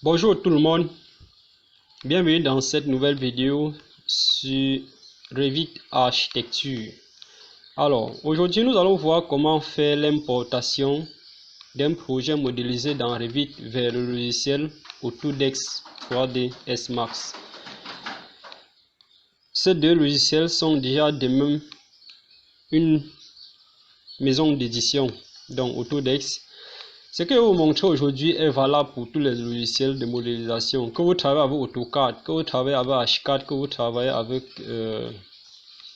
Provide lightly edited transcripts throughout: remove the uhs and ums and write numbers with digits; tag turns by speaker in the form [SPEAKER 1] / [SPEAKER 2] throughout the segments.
[SPEAKER 1] Bonjour tout le monde, bienvenue dans cette nouvelle vidéo sur Revit Architecture. Alors, aujourd'hui nous allons voir comment faire l'importation d'un projet modélisé dans Revit vers le logiciel Autodesk 3D S Max. Ces deux logiciels sont déjà de même une maison d'édition, donc Autodesk. Ce que je vais vous montrer aujourd'hui est valable pour tous les logiciels de modélisation. Que vous travaillez avec AutoCAD, que vous travaillez avec Archicad, que vous travaillez avec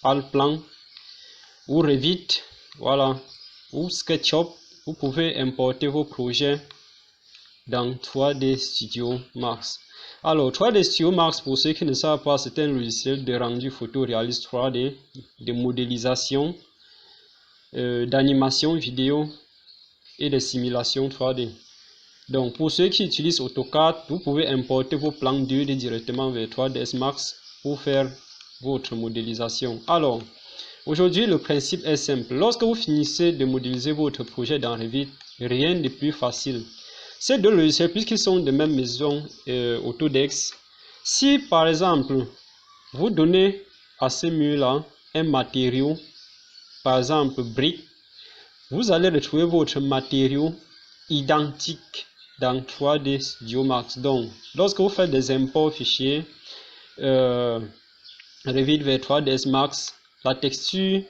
[SPEAKER 1] Allplan ou Revit, voilà, ou SketchUp, vous pouvez importer vos projets dans 3D Studio Max. Alors, 3D Studio Max, pour ceux qui ne savent pas, c'est un logiciel de rendu photoréaliste 3D, de modélisation, d'animation vidéo et de simulation 3D. Donc, pour ceux qui utilisent AutoCAD, vous pouvez importer vos plans 2D directement vers 3ds Max pour faire votre modélisation. Alors, aujourd'hui, le principe est simple. Lorsque vous finissez de modéliser votre projet dans Revit, rien de plus facile. Ces deux logiciels, puisqu'ils sont de même maison Autodesk, si par exemple, vous donnez à ce mur-là un matériau, par exemple brique, vous allez retrouver votre matériau identique dans 3D Studio Max. Donc, lorsque vous faites des imports fichiers Revit vers 3ds Max, la texture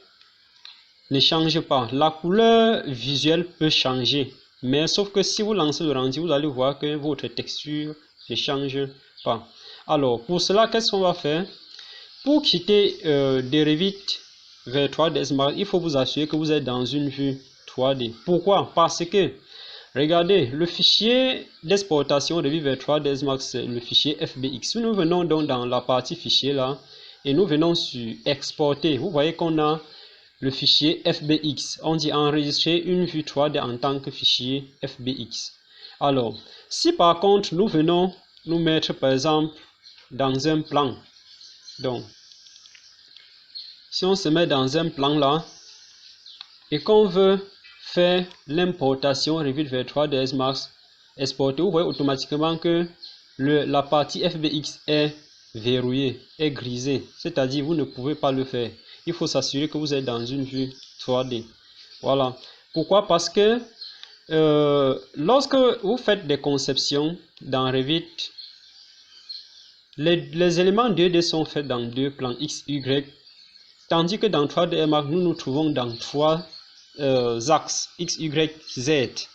[SPEAKER 1] ne change pas. La couleur visuelle peut changer, mais sauf que si vous lancez le rendu, vous allez voir que votre texture ne change pas. Alors, pour cela, qu'est-ce qu'on va faire? Pour quitter de Revit vers 3ds Max, il faut vous assurer que vous êtes dans une vue 3D. Pourquoi? Parce que regardez, le fichier d'exportation Revit vers 3ds Max, c'est le fichier FBX. Nous venons donc dans la partie fichier là et nous venons sur exporter. Vous voyez qu'on a le fichier FBX. On dit enregistrer une vue 3D en tant que fichier FBX. Alors, si par contre nous venons nous mettre par exemple dans un plan, donc si on se met dans un plan là et qu'on veut faire l'importation Revit vers 3ds Max exporter, vous voyez automatiquement que la partie FBX est verrouillée, est grisée, c'est-à-dire vous ne pouvez pas le faire. Il faut s'assurer que vous êtes dans une vue 3D. Voilà. Pourquoi? Parce que lorsque vous faites des conceptions dans Revit, les éléments 2D sont faits dans deux plans X, Y, tandis que dans 3D Max, nous nous trouvons dans trois axes X, Y, Z.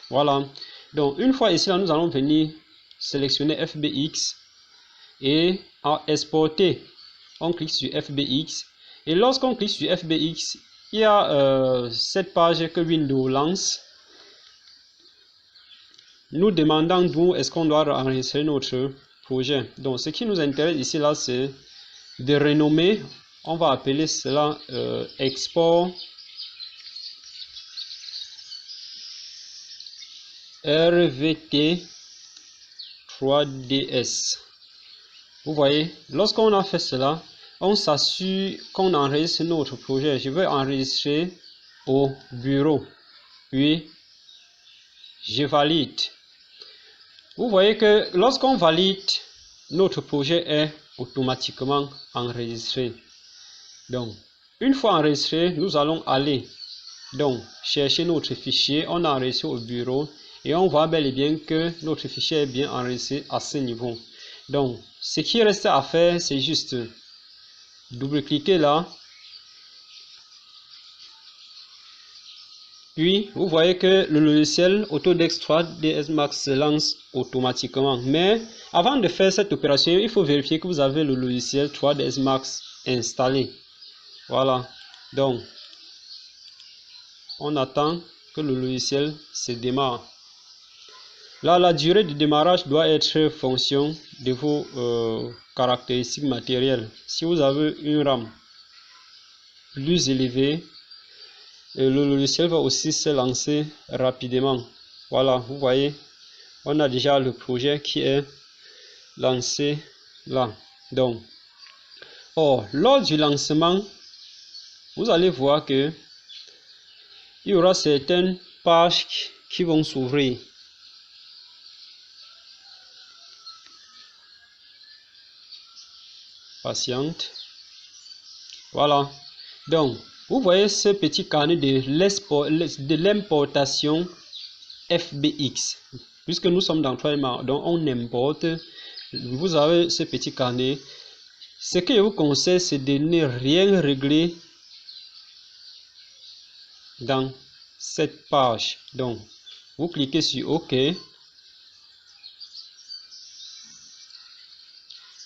[SPEAKER 1] Voilà. Donc, une fois ici, là, nous allons venir sélectionner FBX et à exporter. On clique sur FBX. Et lorsqu'on clique sur FBX, il y a cette page que Windows lance, nous demandant d'où est-ce qu'on doit enregistrer notre projet. Donc, ce qui nous intéresse ici, là, c'est de renommer. On va appeler cela export RVT 3DS. Vous voyez, lorsqu'on a fait cela, on s'assure qu'on enregistre notre projet. Je vais enregistrer au bureau, puis je valide. Vous voyez que lorsqu'on valide, notre projet est automatiquement enregistré. Donc, une fois enregistré, nous allons aller donc chercher notre fichier. On a enregistré au bureau et on voit bel et bien que notre fichier est bien enregistré à ce niveau. Donc, ce qui reste à faire, c'est juste double-cliquer là. Puis, vous voyez que le logiciel Autodesk 3ds Max se lance automatiquement. Mais avant de faire cette opération, il faut vérifier que vous avez le logiciel 3ds Max installé. Voilà. Donc, on attend que le logiciel se démarre. Là, la durée de démarrage doit être fonction de vos caractéristiques matérielles. Si vous avez une RAM plus élevée, le logiciel va aussi se lancer rapidement. Voilà, vous voyez, on a déjà le projet qui est lancé là. Donc, lors du lancement, vous allez voir que il y aura certaines pages qui vont s'ouvrir. Patiente. Voilà. Donc, vous voyez ce petit carnet de l'importation FBX. Puisque nous sommes dans 3 mois, donc on importe. Vous avez ce petit carnet. Ce que je vous conseille, c'est de ne rien régler dans cette page. Donc, vous cliquez sur OK.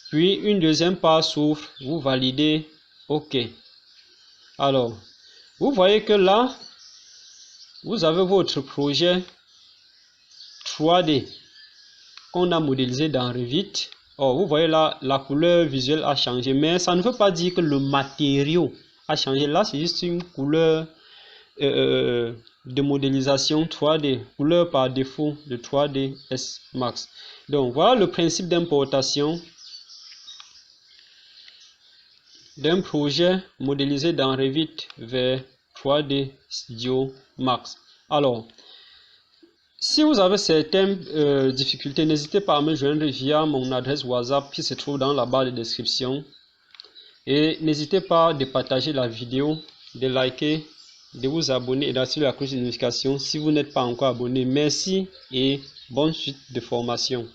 [SPEAKER 1] Puis, une deuxième page s'ouvre. Vous validez OK. Alors, vous voyez que là, vous avez votre projet 3D qu'on a modélisé dans Revit. Oh, vous voyez là, la couleur visuelle a changé, mais ça ne veut pas dire que le matériau a changé. Là, c'est juste une couleur de modélisation 3D, couleur par défaut de 3ds Max. Donc, voilà le principe d'importation d'un projet modélisé dans Revit vers 3D Studio Max. Alors, si vous avez certaines difficultés, n'hésitez pas à me joindre via mon adresse WhatsApp qui se trouve dans la barre de description. Et n'hésitez pas de partager la vidéo, de liker, de vous abonner et d'activer la cloche de notification si vous n'êtes pas encore abonné. Merci et bonne suite de formation.